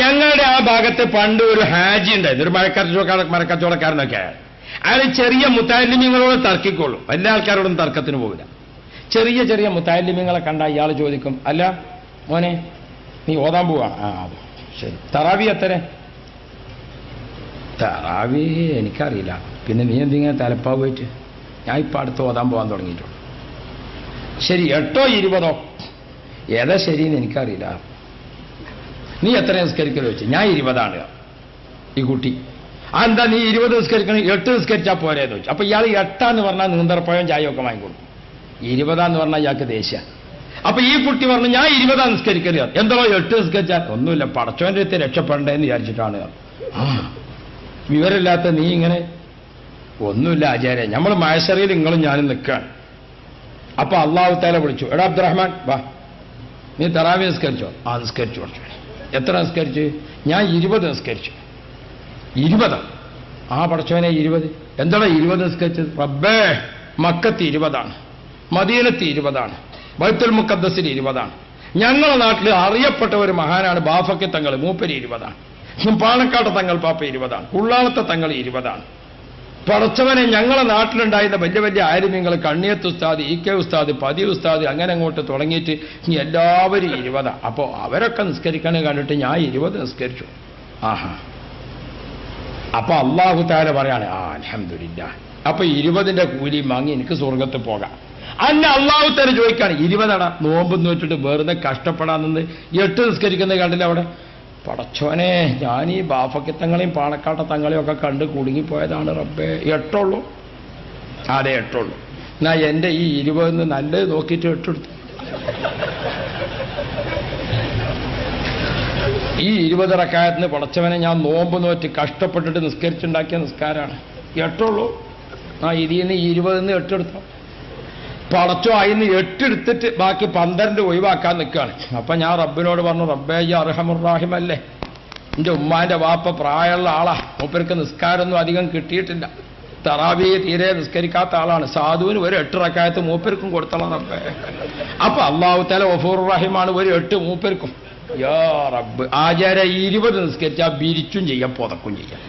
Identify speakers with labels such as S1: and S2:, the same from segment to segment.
S1: ഞങ്ങളുടെ ആ ഭാഗത്ത് പണ്ട് ഒരു ഹാജി ഉണ്ടായിരുന്നു, ഒരു മരക്കച്ചവടക്കാരനൊക്കെ. അയാൾ ചെറിയ മുത്താലിമ്യങ്ങളോട് തർക്കിക്കൊള്ളൂ, എല്ലാ ആൾക്കാരോടും തർക്കത്തിന് പോകില്ല. ചെറിയ ചെറിയ മുത്താലിമ്യങ്ങളെ കണ്ട ഇയാൾ ചോദിക്കും, അല്ല മോനെ നീ ഓതാൻ പോവാണ്? ആ ശരി. തറാവി എത്ര? തറാവി എനിക്കറിയില്ല. പിന്നെ നീ എന്തിങ്ങനെ തലപ്പാവ് പോയിട്ട്? ഞാൻ ഇപ്പം അടുത്ത് ഓതാൻ പോകാൻ തുടങ്ങിയിട്ടുള്ളൂ. ശരി 8 or 20? ഏതാ ശരിയെന്ന് എനിക്കറിയില്ല. നീ എത്ര നിസ്കരിക്കലോ വെച്ച്? ഞാൻ 20 ഈ കുട്ടി. എന്താ നീ 20 നിസ്കരിക്കണം, 8 നിസ്കരിച്ചാൽ പോരേന്ന് വെച്ചു. അപ്പൊ ഇയാൾ 8 പറഞ്ഞാൽ നീന്തർപ്പഴം ചായയൊക്കെ വാങ്ങിക്കൊടുക്കും. 20 പറഞ്ഞാൽ ഇയാൾക്ക് ദേഷ്യ. അപ്പൊ ഈ കുട്ടി പറഞ്ഞു ഞാൻ 20 നിസ്കരിക്കല്. എന്തോ 8 നിസ്കരിച്ചാൽ? ഒന്നുമില്ല, പടച്ചോന്റെ അടുത്ത് രക്ഷപ്പെടേണ്ടെന്ന് വിചാരിച്ചിട്ടാണ്. വിവരമില്ലാത്ത നീ ഇങ്ങനെ. ഒന്നുമില്ല ആചാര്യ, നമ്മൾ മഹ്ശറിൽ നിങ്ങളും ഞാനും നിൽക്കുകയാണ്. അപ്പൊ അള്ളാഹു തആല വിളിച്ചു, എടാ അബ്ദുറഹ്മാൻ വാ, നീ തറാവി നിസ്കരിച്ചോ? ആ നിസ്കരിച്ചു. എത്ര നിസ്കരിച്ചു? ഞാൻ 20 നിസ്കരിച്ചു. 20? ആ പടച്ചോനെ 20? എന്താണ് 20 നിസ്കരിച്ചത്? റബ്ബേ, മക്കത്ത് 20, മദീനത്ത് 20, ബൈത്തുൽ മുഖദ്ദസിൽ 20. ഞങ്ങളുടെ നാട്ടിൽ അറിയപ്പെട്ട ഒരു മഹാനാണ് ബാഫക്കി തങ്ങൾ, മൂപ്പര് 20. പാണക്കാട് തങ്ങൾ പാപ്പ 20, ഉള്ളാളത്തെ തങ്ങൾ 20. പടച്ചവനെ, ഞങ്ങളെ നാട്ടിലുണ്ടായിരുന്ന വലിയ വലിയ ആലിമ്യങ്ങൾ, കണ്ണിയത്ത് ഉസ്താദ്, ഇ കെ ഉസ്താദ്, പതി ഉസ്താദ്, അങ്ങനെ അങ്ങോട്ട് തുടങ്ങിയിട്ട് എല്ലാവരും 20. അപ്പോൾ അവരൊക്കെ നിസ്കരിക്കണേ കണ്ടിട്ട് ഞാൻ 20 നിസ്കരിച്ചു. ആഹാ. അപ്പൊ അള്ളാഹു തആല പറയാണ്, അൽഹംദുലില്ലാഹ്, അപ്പൊ 20ന്റെ കൂലി വാങ്ങി എനിക്ക് സ്വർഗത്ത് പോകാം. അല്ല, അള്ളാഹു തആല ചോദിക്കാണ്, 20 നോമ്പ് നോറ്റിട്ട് വെറുതെ കഷ്ടപ്പെടാൻ നിന്ന് 8 നിസ്കരിക്കുന്നത് കണ്ടില്ല അവിടെ? പടച്ചോനെ, ഞാൻ ഈ ബാഫക്കത്തങ്ങളെയും പാണക്കാട്ട തങ്ങളെയും ഒക്കെ കണ്ട് കുടുങ്ങിപ്പോയതാണ് റബ്ബേ. 8 അതെ 8. എന്നാ എൻ്റെ ഈ 20 നല്ലത് നോക്കിയിട്ട് 8 എടുത്തു. ഈ 20 റക്അത്തിന് പടച്ചവനെ ഞാൻ നോമ്പ് നോറ്റ് കഷ്ടപ്പെട്ടിട്ട് നിസ്കരിച്ചുണ്ടാക്കിയ നിസ്കാരമാണ്. 8. ഇതിൽ നിന്ന് 20 8 എടുത്തോ. പടച്ചോ അതിന് 8 എടുത്തിട്ട് ബാക്കി 12 ഒഴിവാക്കാൻ നിൽക്കുകയാണ്. അപ്പൊ ഞാൻ റബ്ബിനോട് പറഞ്ഞു, റബ്ബേ ഈ അർഹമുർ-റഹീമല്ലേ, എൻ്റെ ഉമ്മാന്റെ വാപ്പ പ്രായമുള്ള ആളാ, മൂപ്പർക്ക് നിസ്കാരമൊന്നും അധികം കിട്ടിയിട്ടില്ല, തറാവി തീരെ നിസ്കരിക്കാത്ത ആളാണ്, സാധുവിന് ഒരു 8 റക്അത്ത് മൂപ്പർക്കും കൊടുത്തണം റബ്ബേ. അപ്പൊ അല്ലാഹു തആല ഗഫൂറുർ-റഹീമാണ്, ഒരു 8 മൂപ്പർക്കും. യാ റബ്ബ്, ആചാര്യ 20 നിസ്കരിച്ചാൽ ബിരിച്ചും ചെയ്യാം, പുതക്കും ചെയ്യാം.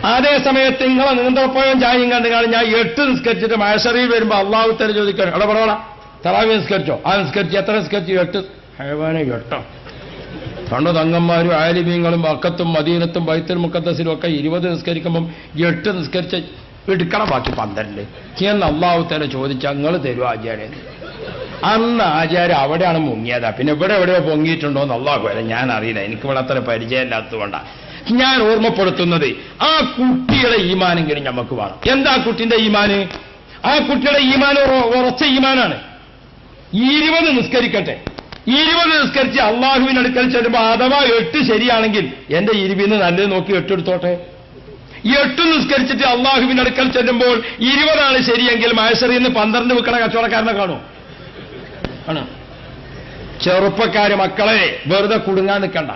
S1: അതേ സമയത്ത് നിങ്ങളെ നീന്തപ്പഴം ചായയും കണ്ടു കാണും ഞാൻ 8 നിസ്കരിച്ചിട്ട് മഹ്ശറിൽ വരുമ്പോ അള്ളാഹു തആല ചോദിക്കണം, എടാ പറയണ തറാവി നിസ്കരിച്ചോ? ആ നിസ്കരിച്ചു. എത്ര നിസ്കരിച്ചു? 8. ഹൈവാനെ 8. കണ്ടു, തങ്ങന്മാരും ആലിമീങ്ങളും മക്കത്തും മദീനത്തും ബൈത്തുൽ മുഖദ്ദസിലും ഒക്കെ 20 നിസ്കരിക്കുമ്പം 8 നിസ്കരിച്ച് എടുക്കണം, ബാക്കി 12 എന്ന് അള്ളാഹു തആല ചോദിച്ചാൽ നിങ്ങൾ തരുമോ ആചാര്യ? അന്ന് ആചാര്യ അവിടെയാണ് മുങ്ങിയതാ. പിന്നെ ഇവിടെ എവിടെയോ പൊങ്ങിയിട്ടുണ്ടോ എന്ന് അള്ളാഹു വരെ ഞാൻ അറിയില്ല, എനിക്കിവിടെ അത്ര പരിചയമില്ലാത്തതുകൊണ്ടാണ് ഞാൻ ഓർമ്മപ്പെടുത്തുന്നത്. ആ കുട്ടിയുടെ ഈമാനെങ്കിലും നമുക്ക് വേണം. എന്താ കുട്ടിന്റെ ഈമാന്? ആ കുട്ടിയുടെ ഈമാൻ ഉറച്ച ഈമാനാണ്. 20 നിസ്കരിക്കട്ടെ. 20 നിസ്കരിച്ച് അള്ളാഹുവിന്റെ അടുക്കൽ ചെല്ലുമ്പോൾ അഥവാ 8 ശരിയാണെങ്കിൽ എന്റെ 20 നല്ലത് നോക്കി 8 എടുത്തോട്ടെ. 8 നിസ്കരിച്ചിട്ട് അള്ളാഹുവിന്റെ അടുക്കൽ ചെല്ലുമ്പോൾ 20 ശരിയെങ്കിൽ മഹ്ശറിൽ നിന്ന് 12 വെക്കണ കച്ചവടക്കാരനെ കാണും. ആണ് ചെറുപ്പക്കാര്, മക്കളെ വെറുതെ കുടുങ്ങാൻ നിൽക്കണ്ട.